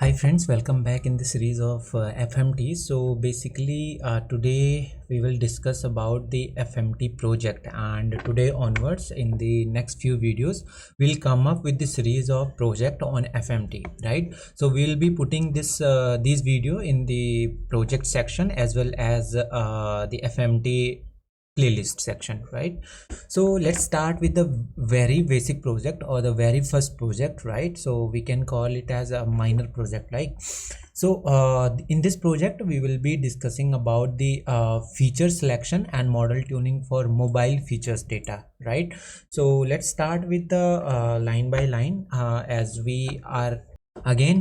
Hi friends, welcome back in the series of FMT. So basically today we will discuss about the FMT project, and today onwards in the next few videos we'll come up with the series of project on FMT, right? So we'll be putting this video in the project section as well as the FMT playlist section, right? So let's start with the very basic project or the very first project, right? So we can call it as a minor project, like in this project we will be discussing about the feature selection and model tuning for mobile features data, right? So let's start with the line by line, as we are again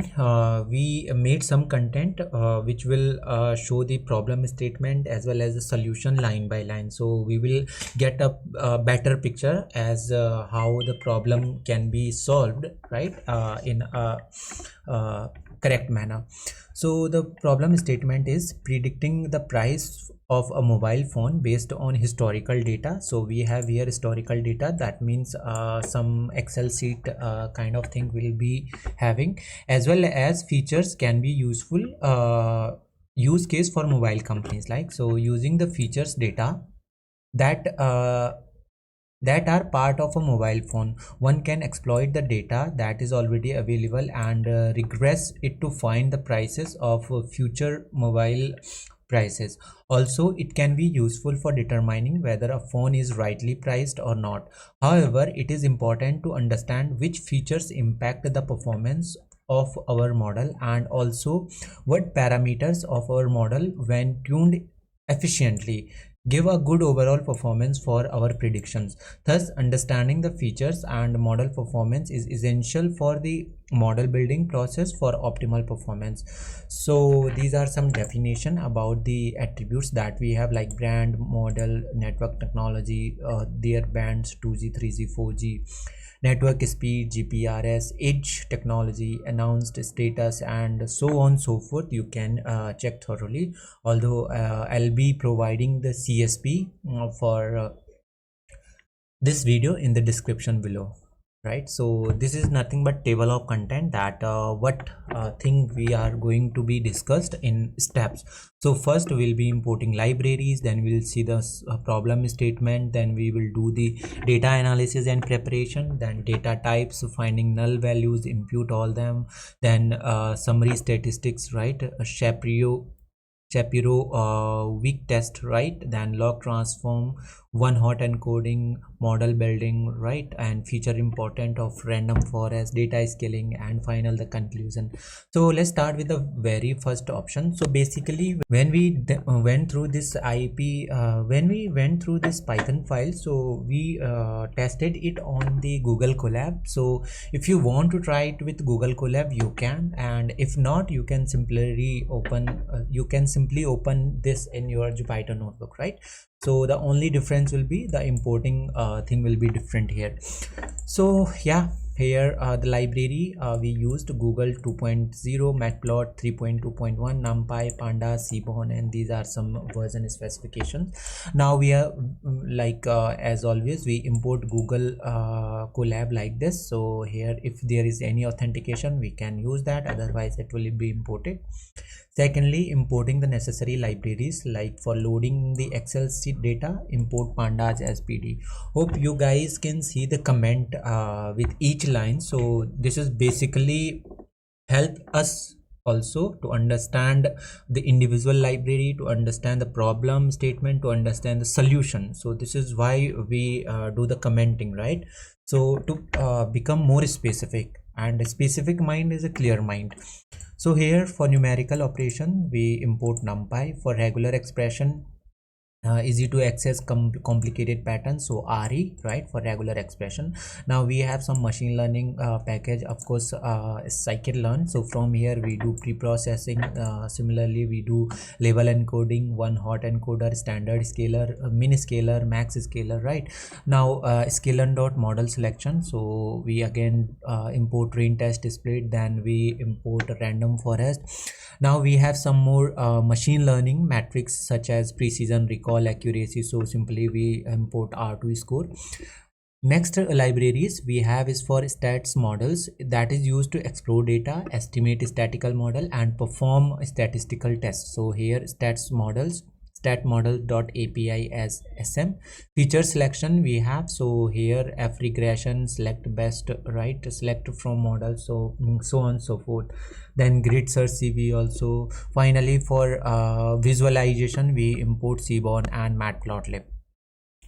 we made some content which will show the problem statement as well as the solution line by line, so we will get a better picture as how the problem can be solved, right, in a correct manner. So the problem statement is predicting the price of a mobile phone based on historical data. So we have here historical data, that means some excel sheet kind of thing will be having, as well as features can be useful use case for mobile companies, like so using the features data that that are part of a mobile phone, one can exploit the data that is already available and regress it to find the prices of future mobile prices. Also, it can be useful for determining whether a phone is rightly priced or not. However, it is important to understand which features impact the performance of our model, and also what parameters of our model, when tuned efficiently, give a good overall performance for our predictions. Thus, understanding the features and model performance is essential for the model building process for optimal performance. So these are some definition about the attributes that we have, like brand, model, network technology, their bands 2G, 3G, 4G, network speed, GPRS, edge technology, announced status, and so on so forth. You can check thoroughly, although I'll be providing the CSP for this video in the description below, right? So this is nothing but table of content that what thing we are going to be discussed in steps. So first we'll be importing libraries, then we'll see the problem statement, then we will do the data analysis and preparation, then data types, finding null values, impute all them, then summary statistics, right, Shapiro weak test, right, then log transform, one hot encoding, model building, right, and feature important of random forest, data scaling, and final the conclusion. So let's start with the very first option. So basically when we went through this when we went through this Python file, so we tested it on the Google Colab. So if you want to try it with Google Colab, you can, and if not, you can simply open this in your Jupyter notebook, right? So the only difference will be the importing thing will be different here. So yeah, here the library we used Google 2.0, Matplot 3.2.1, NumPy, Panda, Seaborn, and these are some version specifications. Now we are as always, we import Google Colab like this. So here, if there is any authentication, we can use that, otherwise it will be imported. Secondly, importing the necessary libraries, like for loading the Excel sheet data, import pandas as PD. Hope you guys can see the comment with each line. So this is basically help us also to understand the individual library, to understand the problem statement, to understand the solution. So this is why we do the commenting, right? So to become more specific, and a specific mind is a clear mind. So here for numerical operation, we import NumPy. For regular expression, easy to access complicated patterns, so RE, right, for regular expression. Now we have some machine learning package, of course, scikit-learn. So from here we do pre-processing, similarly we do label encoding, one hot encoder, standard scaler, min scaler, max scaler, right? Now sklearn dot model selection, so we again import rain test split, then we import a random forest. Now we have some more machine learning metrics such as precision, recall, accuracy. So simply we import R2 score. Next libraries we have is for stats models, that is used to explore data, estimate statistical model and perform statistical tests. So here stats models, stat model dot api as sm. Feature selection we have, so here f regression, select best, right, select from model, so so on so forth. Then grid search cv also. Finally for visualization we import seaborn and matplotlib.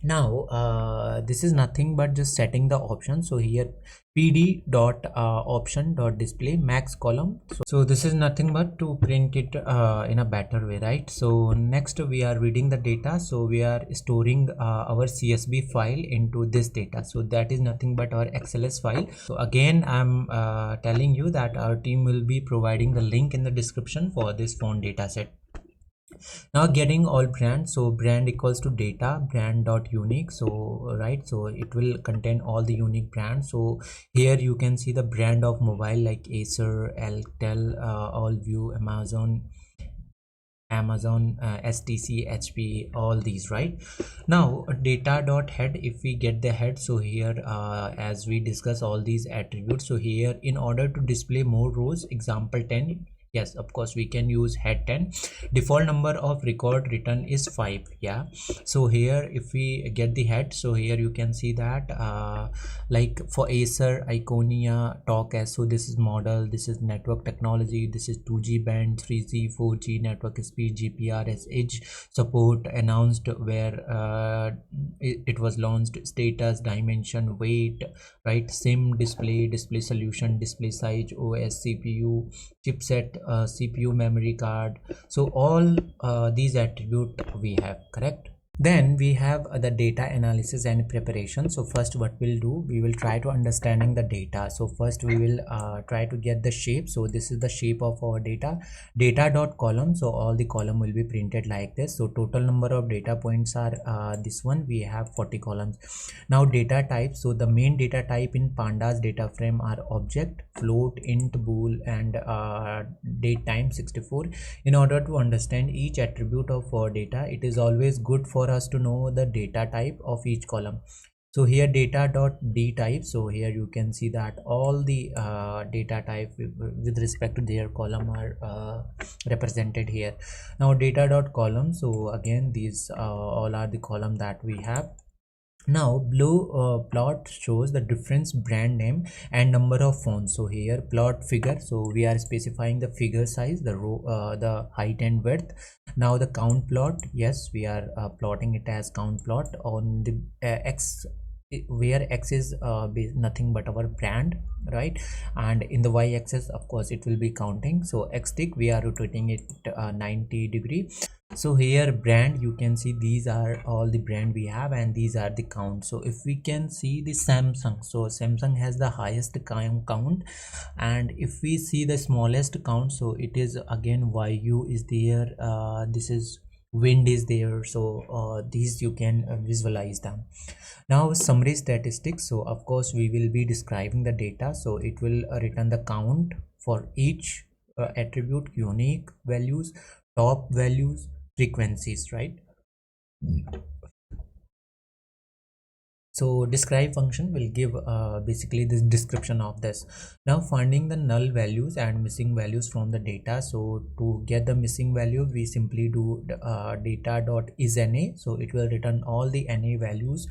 Now this is nothing but just setting the option. So here pd dot option dot display max column. So this is nothing but to print it in a better way, right? So next we are reading the data, so we are storing our csv file into this data, so that is nothing but our xls file. So again I'm telling you that our team will be providing the link in the description for this font data set. Now getting all brand, so brand equals to data brand dot unique, so right, so it will contain all the unique brands. So here you can see the brand of mobile like acer, altel, allview, amazon, stc, hp, all these, right? Now data dot head, if we get the head, so here as we discuss all these attributes, so here in order to display more rows, example 10, yes of course we can use head 10. Default number of record written is 5, yeah. So here if we get the head, so here you can see that like for acer, iconia, talk as, so this is model, this is network technology, this is 2g band, 3g, 4g network speed, gprs, edge support, announced where it was launched, status, dimension, weight, right, sim, display solution, display size, os, cpu, chipset, cpu, memory card. So all these attribute we have, correct? Then we have the data analysis and preparation. So first what we'll do, we will try to understanding the data. So first we will try to get the shape. So this is the shape of our data dot column. So all the column will be printed like this. So total number of data points are this one, we have 40 columns. Now data type, so the main data type in pandas data frame are object, float, int, bool and date time 64. In order to understand each attribute of our data, it is always good for us to know the data type of each column. So here data dot d type, so here you can see that all the data type with respect to their column are represented here. Now data dot column, so again these all are the column that we have. Now blue plot shows the difference brand name and number of phones. So here plot figure, so we are specifying the figure size, the row, the height and width. Now the count plot, yes we are plotting it as count plot on the x, where x is nothing but our brand, right? And in the y-axis of course it will be counting. So x tick we are rotating it 90-degree. So here brand, you can see these are all the brand we have and these are the count. So if we can see the samsung, so samsung has the highest count, and if we see the smallest count, so it is again yu is there, this is wind is there. So these you can visualize them. Now summary statistics, so of course we will be describing the data, so it will return the count for each attribute, unique values, top values, frequencies, right? So describe function will give basically this description of this. Now finding the null values and missing values from the data. So to get the missing value, we simply do data dot is na, so it will return all the na values,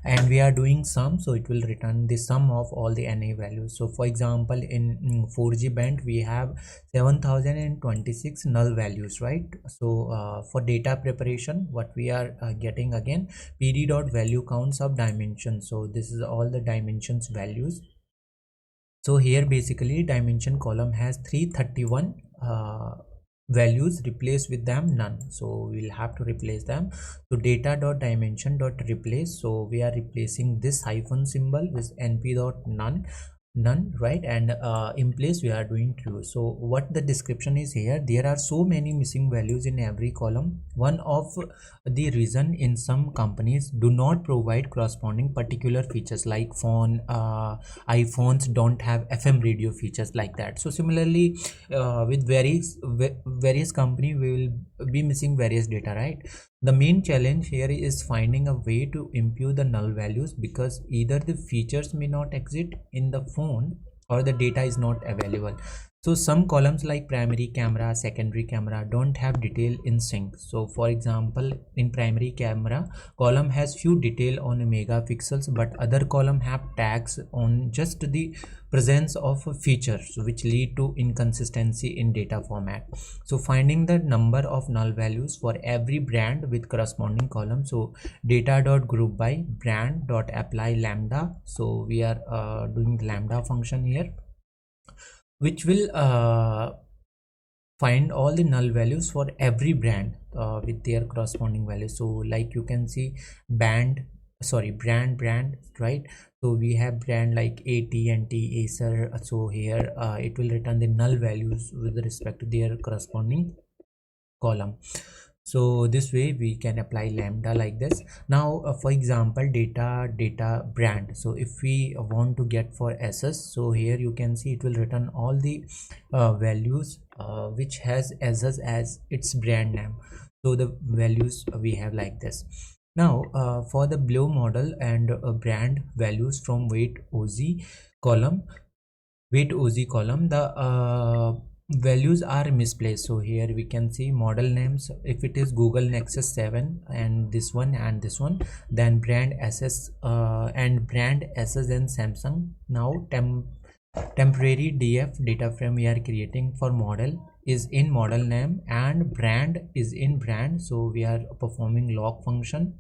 and we are doing sum, so it will return the sum of all the na values. So for example in 4g band we have 7026 null values, right? So for data preparation, what we are getting again, pd dot value counts of dimension. So this is all the dimensions values. So here basically dimension column has 331 values, replace with them none, so we'll have to replace them. So data dot dimension dot replace, so we are replacing this hyphen symbol with np dot none, right? And in place we are doing true. So what the description is here, there are so many missing values in every column. One of the reason in some companies do not provide corresponding particular features, like phone, iPhones don't have FM radio features like that. So similarly with various company we will be missing various data, right? The main challenge here is finding a way to impute the null values, because either the features may not exist in the phone or the data is not available. So some columns like primary camera, secondary camera don't have detail in sync. So for example, in primary camera, column has few detail on megapixels, but other column have tags on just the presence of features, which lead to inconsistency in data format. So finding the number of null values for every brand with corresponding column. So data dot group by brand dot apply lambda. So we are doing lambda function here, which will find all the null values for every brand with their corresponding values. So like you can see, brand, right? So we have brand like AT&T, Acer. So here it will return the null values with respect to their corresponding column. So this way we can apply lambda like this. Now for example, data brand. So if we want to get for SS, so here you can see it will return all the values which has SS as its brand name. So the values we have like this. Now for the blue model and brand values from weight OZ column, the values are misplaced. So here we can see model names. If it is Google Nexus 7 and this one and this one, then brand SS and brand SS and Samsung. Now temporary DF data frame we are creating for model is in model name and brand is in brand. So we are performing log function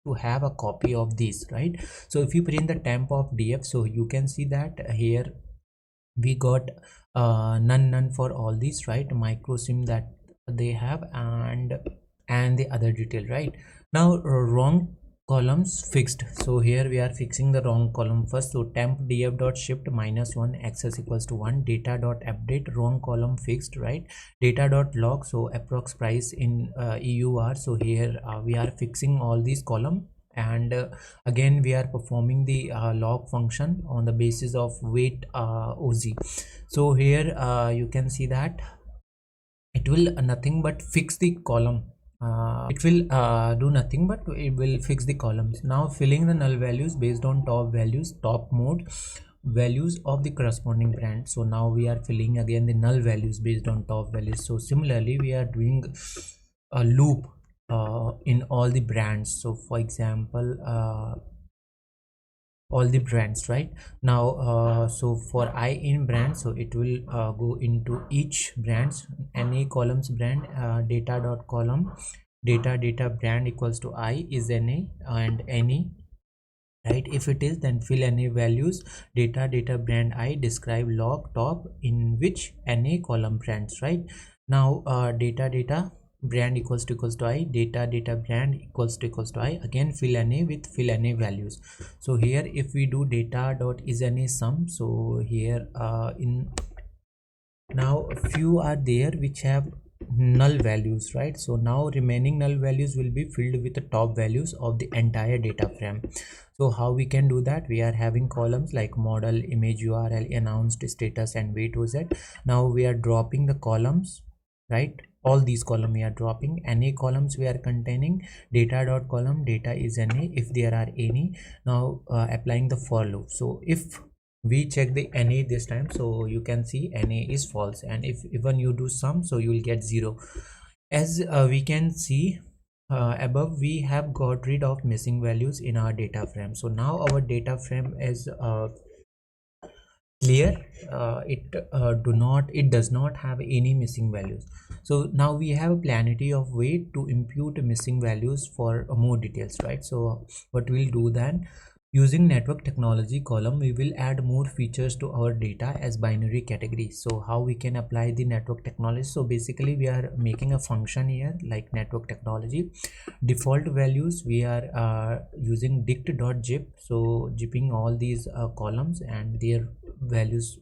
to have a copy of these, right? So if you print the temp of DF, so you can see that here we got none for all these, right? Micro sim that they have, and the other detail, right? Now wrong columns fixed. So here we are fixing the wrong column first. So temp df dot shift -1 access equals to 1, data dot update, wrong column fixed, right? Data dot log, so approx price in EUR. So here we are fixing all these column, and again we are performing the log function on the basis of weight OZ. So here you can see that it will nothing but fix the column. It will do nothing but it will fix the columns. Now filling the null values based on top mode values of the corresponding brand. So now we are filling again the null values based on top values. So similarly we are doing a loop in all the brands. So for example, all the brands, right? Now so for I in brand, so it will go into each brands, any columns brand, data dot column data brand equals to I is NA and any, right? If it is, then fill any values, data brand I describe log top in which NA column brands, right? Now data brand equals to I, data brand equals to I, again fill NA with fill NA values. So here if we do data dot is NA sum, so here in now a few are there which have null values, right? So now remaining null values will be filled with the top values of the entire data frame. So how we can do that? We are having columns like model, image URL, announced, status, and weight OZ. Now we are dropping the columns, right? All these columns we are dropping. NA columns we are containing data dot column data is NA if there are any. Now applying the for loop. So if we check the NA this time, so you can see NA is false, and if even you do sum, so you will get 0. As we can see above, we have got rid of missing values in our data frame. So now our data frame is clear. It does not have any missing values. So now we have plenty of way to impute missing values for more details, right? So what we'll do then, using network technology column, we will add more features to our data as binary categories. So how we can apply the network technology? So basically we are making a function here like network technology. Default values we are using dict.zip, so zipping all these columns and their values.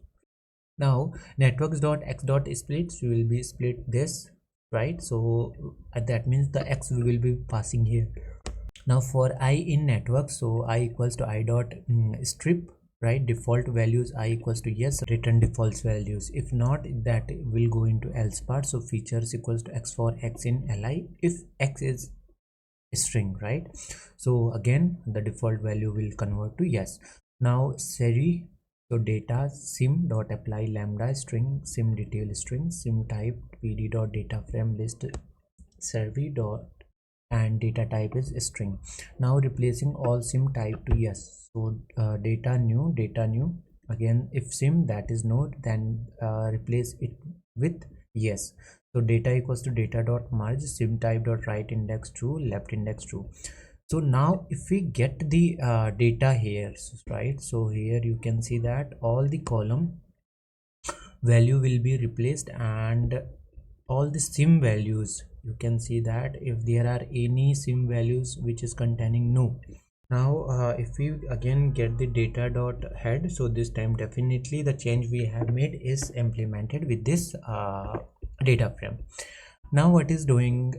Now networks.x.splits, we will be split this, right? So that means the x we will be passing here. Now for I in network, so I equals to I dot strip, right? Default values I equals to yes, return default values. If not, that will go into else part. So features equals to x for x in li. If x is string, right? So again the default value will convert to yes. Now Seri, so data sim dot apply lambda string sim detail string sim type pd dot data frame list servi dot and data type is string. Now replacing all sim type to yes. So data new, again if sim that is node, then replace it with yes. So data equals to data dot merge sim type dot right index true left index true. So now if we get the data here, right, so here you can see that all the column value will be replaced and all the sim values, you can see that if there are any sim values which is containing no. Now if we again get the data dot head, so this time definitely the change we have made is implemented with this data frame. Now what is doing,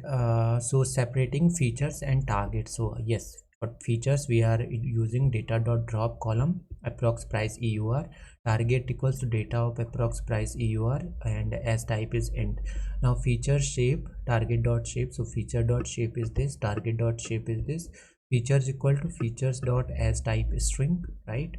so separating features and target. So yes, for features we are using data dot drop column approx price eur, target equals to data of approx price eur, and as type is int. Now feature shape, target dot shape, so feature dot shape is this, target dot shape is this, features equal to features dot as type string, right?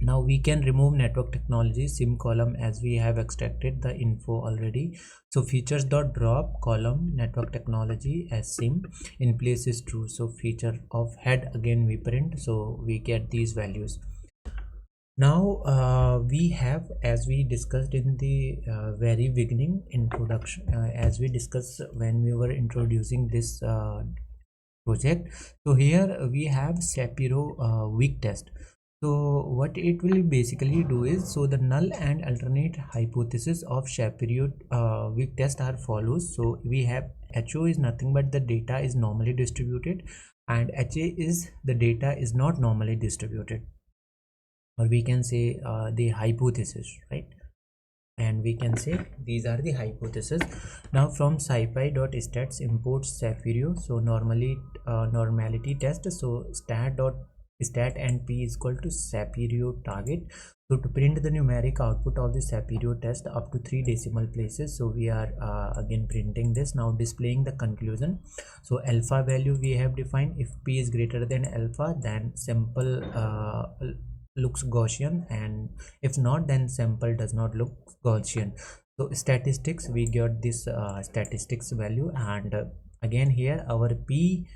Now we can remove network technology sim column as we have extracted the info already. So features dot drop column network technology as sim in place is true, so feature of head again we print, so we get these values. Now we have, as we discussed in the very beginning introduction, as we discussed when we were introducing this project, so here we have Shapiro weak test. So what it will basically do is, so the null and alternate hypothesis of Shapiro weak test are follows. So we have HO is nothing but the data is normally distributed, and HA is the data is not normally distributed, or we can say the hypothesis, right? And we can say these are the hypotheses. Now from scipy.stats imports Sapphire, so normally normality test, so stat and p is equal to Sapphire target. So to print the numeric output of the Sapphire test up to 3 decimal places, so we are again printing this. Now displaying the conclusion, so alpha value we have defined, if p is greater than alpha then sample looks Gaussian, and if not then sample does not look Gaussian. So statistics, we got this statistics value, and again here our p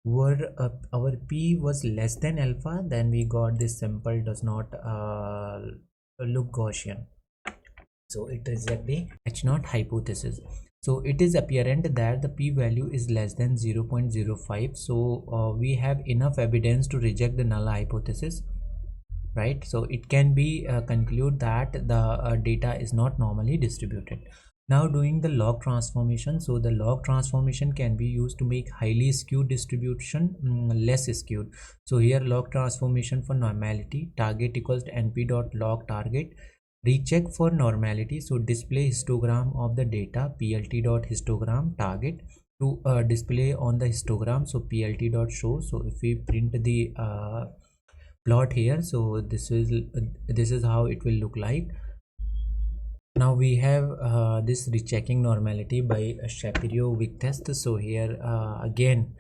was less than alpha, then we got this sample does not look Gaussian, so it is the H naught hypothesis. So it is apparent that the p value is less than 0.05, so we have enough evidence to reject the null hypothesis, right? So it can be conclude that the data is not normally distributed. Now doing the log transformation, so the log transformation can be used to make highly skewed distribution less skewed. So here log transformation for normality, target equals to np dot log target, recheck for normality, so display histogram of the data plt dot histogram target to display on the histogram, so plt dot show. So if we print the plot here, so this is how it will look like. Now we have this rechecking normality by Shapiro weak test. So here again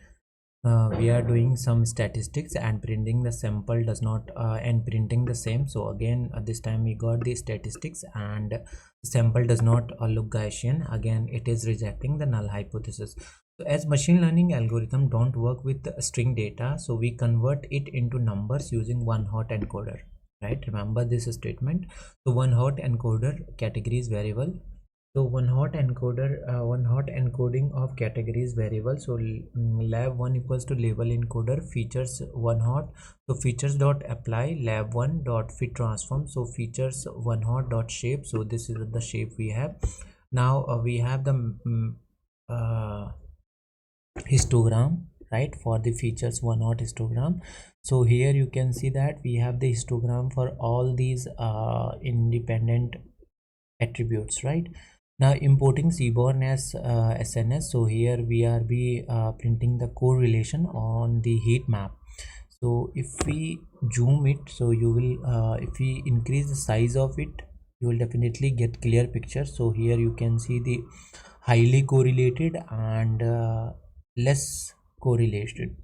we are doing some statistics and printing the sample does not and printing the same. So again this time we got the statistics and sample does not look Gaussian, again it is rejecting the null hypothesis. So as machine learning algorithm don't work with string data, so we convert it into numbers using one hot encoder, right? Remember this statement. So one hot encoder categories variable, so one hot encoding of categories variable. So lab1 equals to label encoder features one hot, so features dot apply lab1 dot fit transform, so features one hot dot shape, so this is the shape we have. Now we have the histogram, right, for the features one hot histogram. So here you can see that we have the histogram for all these independent attributes, right? Now importing seaborn as SNS, so here we are printing the correlation on the heat map. So if we zoom it, so you will if we increase the size of it, you will definitely get clear picture. So here you can see the highly correlated and less correlated.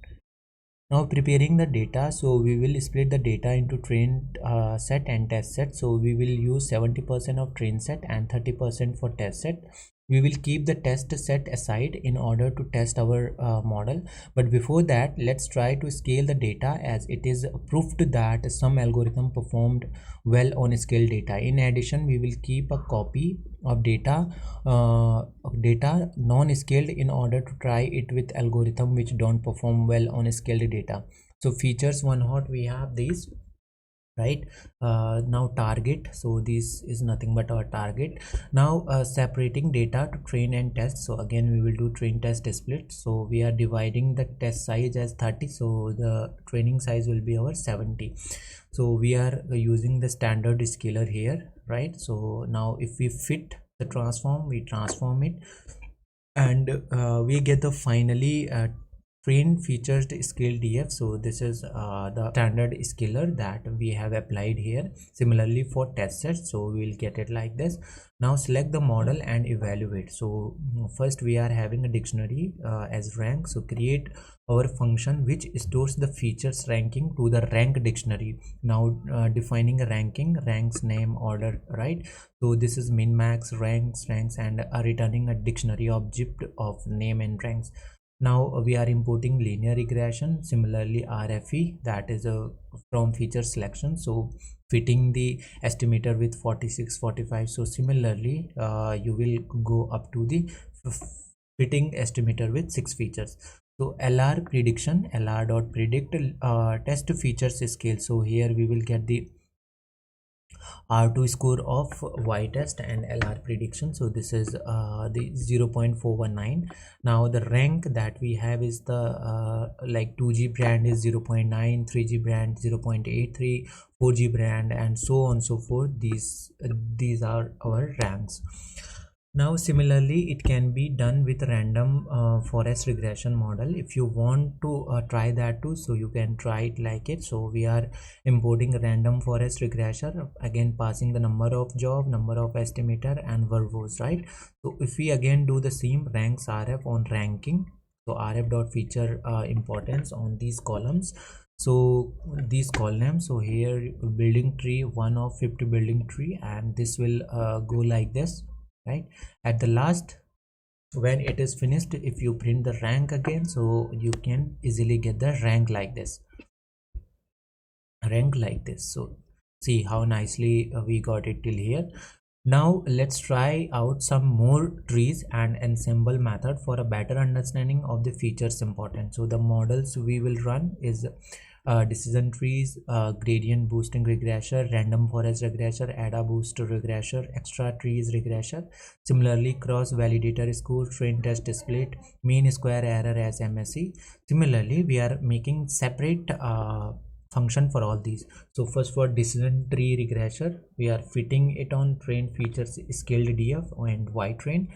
Now preparing the data, so we will split the data into trained set and test set. So we will use 70% of train set and 30% for test set. We will keep the test set aside in order to test our model, but before that let's try to scale the data, as it is proved that some algorithm performed well on scale data. In addition, we will keep a copy of data non-scaled in order to try it with algorithm which don't perform well on scaled data. So features one hot, we have these, right? Now target, so this is nothing but our target. Now separating data to train and test. So again we will do train test split. So we are dividing the test size as 30, so the training size will be our 70. So we are using the standard scaler here, right? So now if we fit the transform, we transform it, and we get the finally train featured scale df. So this is the standard scaler that we have applied here. Similarly for test set, so we will get it like this. Now select the model and evaluate. So first we are having a dictionary as rank, so create our function which stores the features ranking to the rank dictionary. Now defining a ranking, ranks, name, order, right? So this is min, max, ranks, and returning a dictionary object of name and ranks. Now we are importing linear regression, similarly RFE, that is from feature selection, so fitting the estimator with 46, 45. So similarly you will go up to the fitting estimator with 6 features. So LR prediction, LR dot predict test features scale. So here we will get the R2 score of Y test and LR prediction. So this is the 0.419. Now the rank that we have is the like 2G brand is 0.9, 3G brand 0.83, 4G brand, and so on so forth. These are our ranks. Now similarly it can be done with random forest regression model. If you want to try that too, so you can try it like it. So we are importing random forest regression, again passing the number of job, number of estimator, and verbose, right? So if we again do the same, ranks RF on ranking, so RF dot feature importance on these columns. So these columns, so here building tree 1 of 50 building tree, and this will go like this, right? At the last, when it is finished, if you print the rank again, so you can easily get the rank like this, so see how nicely we got it till here. Now let's try out some more trees and ensemble method for a better understanding of the features important. So the models we will run is decision trees, gradient boosting regressor, random forest regressor, ADA boost regressor, extra trees regressor. Similarly cross validator score, train test split, mean square error as MSE. Similarly we are making separate function for all these. So first for decision tree regressor, we are fitting it on train features scaled df and y train.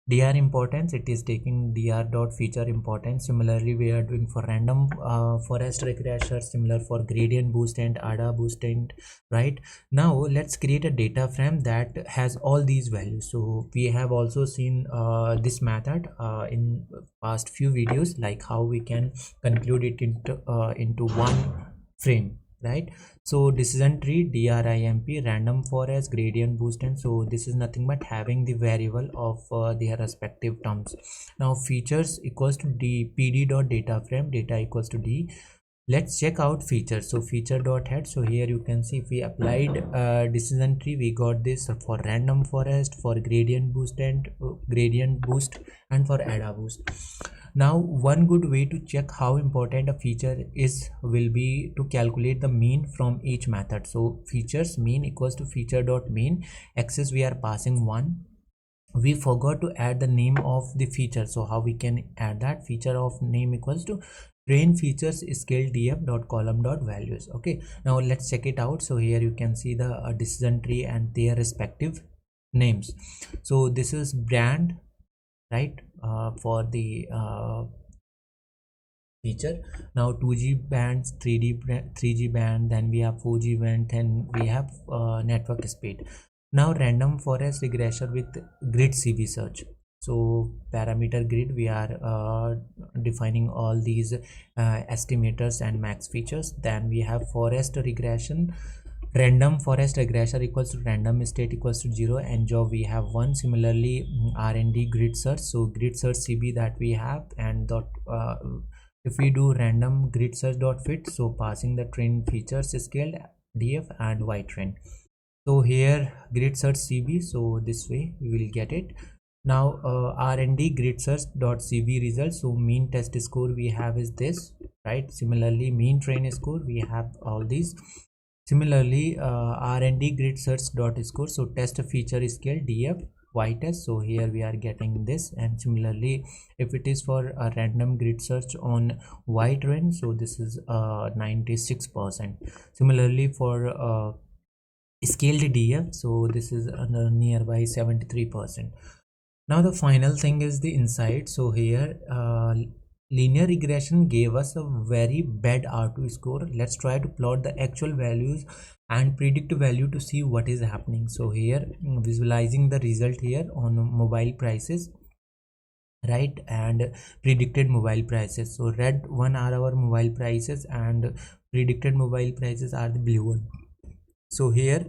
dr importance, it is taking dr dot feature importance. Similarly we are doing for random forest regressor, similar for gradient boost and ADA boost, and right. Now let's create a data frame that has all these values. So we have also seen this method in past few videos, like how we can conclude it into one frame, right? So decision tree, DRIMP, random forest, gradient boost, and so this is nothing but having the variable of their respective terms. Now features equals to d, pd dot data frame, data equals to d. Let's check out features. So feature dot head, so here you can see if we applied decision tree, we got this for random forest, for gradient boost and for ADA boost. Now one good way to check how important a feature is will be to calculate the mean from each method. So features mean equals to feature dot mean, axis we are passing 1. We forgot to add the name of the feature, so how we can add that? Feature of name equals to train features scale df dot column dot values. Okay, now let's check it out. So here you can see the decision tree and their respective names. So this is brand, right, for the feature. Now 2G bands, 3G band, then we have 4G band, then we have network speed. Now random forest regression with grid CV search. So parameter grid, we are defining all these estimators and max features. Then we have forest regression. Random forest regression equals to random state equals to 0, and job we have 1. Similarly, R&D grid search, so grid search CB that we have, and dot if we do random grid search dot fit, so passing the train features scaled DF and Y train. So here grid search CB, so this way we will get it. Now R&D grid search dot CV results. So mean test score we have is this, right? Similarly, mean train score we have all these. Similarly, R&D grid search dot score, so test feature scale DF Y test, so here we are getting this. And similarly, if it is for a random grid search on Y train, so this is 96%. Similarly, for scaled DF, so this is nearby 73%. Now the final thing is the insight. So here linear regression gave us a very bad R2 score. Let's try to plot the actual values and predict value to see what is happening. So here visualizing the result here on mobile prices, right, and predicted mobile prices. So red one are our mobile prices and predicted mobile prices are the blue one. So here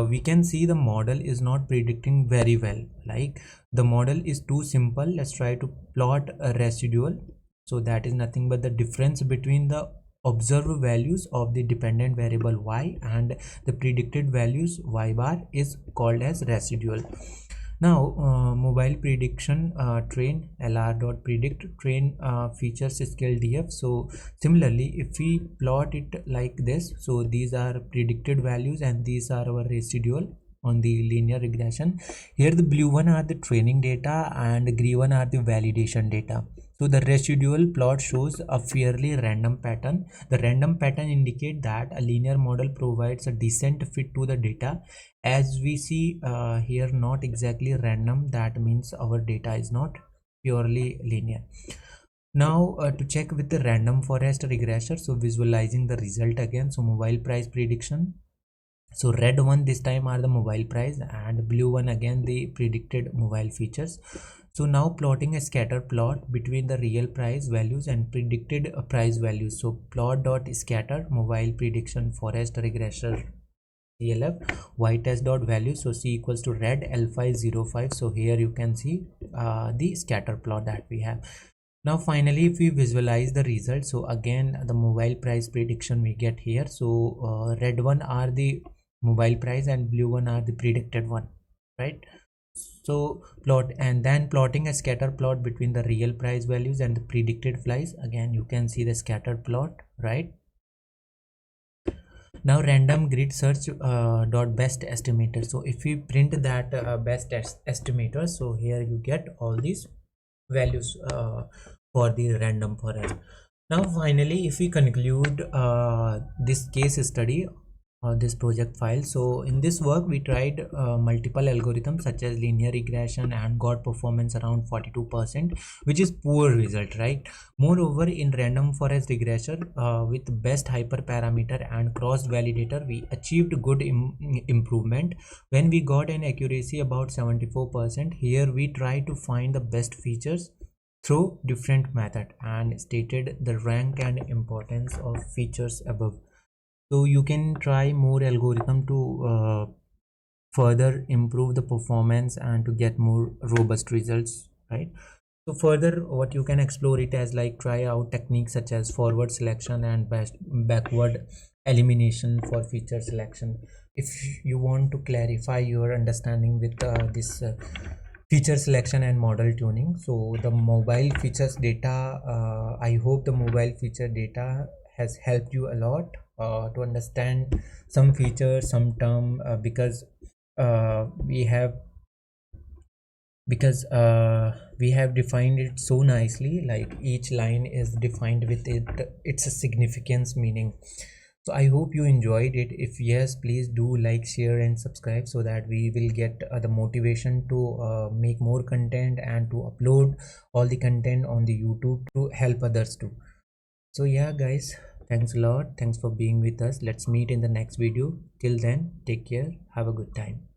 we can see the model is not predicting very well, like the model is too simple. Let's try to plot a residual. So that is nothing but the difference between the observed values of the dependent variable y and the predicted values y bar is called as residual. Now mobile prediction train lr dot predict train features scale df. So similarly, if we plot it like this, so these are predicted values and these are our residual on the linear regression. Here the blue one are the training data and the green one are the validation data. So the residual plot shows a fairly random pattern. The random pattern indicate that a linear model provides a decent fit to the data. As we see here, not exactly random, that means our data is not purely linear. Now to check with the random forest regressor, so visualizing the result again. So mobile price prediction, so red one this time are the mobile price and blue one again the predicted mobile features. So now plotting a scatter plot between the real price values and predicted price values. So plot dot scatter mobile prediction forest regressor CLF y test dot value, so C equals to red L505. So here you can see the scatter plot that we have. Now finally, if we visualize the result, so again the mobile price prediction we get here. So red one are the mobile price and blue one are the predicted one, right? So plot and then plotting a scatter plot between the real price values and the predicted price. Again you can see the scattered plot, right? Now random grid search dot best estimator. So if we print that best estimator, so here you get all these values for the random forest. Now finally, if we conclude this case study or this project file, so in this work we tried multiple algorithms such as linear regression and got performance around 42%, which is poor result, right? Moreover, in random forest regression with best hyperparameter and cross validator, we achieved good improvement when we got an accuracy about 74%. Here we try to find the best features through different method and stated the rank and importance of features above. So you can try more algorithm to further improve the performance and to get more robust results, right? So further what you can explore it as like try out techniques such as forward selection and backward elimination for feature selection. If you want to clarify your understanding with this feature selection and model tuning, so the mobile features data, I hope the mobile feature data has helped you a lot to understand some features, some term, because we have defined it so nicely, like each line is defined with its significance meaning. So I hope you enjoyed it. If yes, please do like, share and subscribe so that we will get the motivation to make more content and to upload all the content on the YouTube to help others too. So yeah guys, thanks a lot, thanks for being with us. Let's meet in the next video. Till then, take care, have a good time.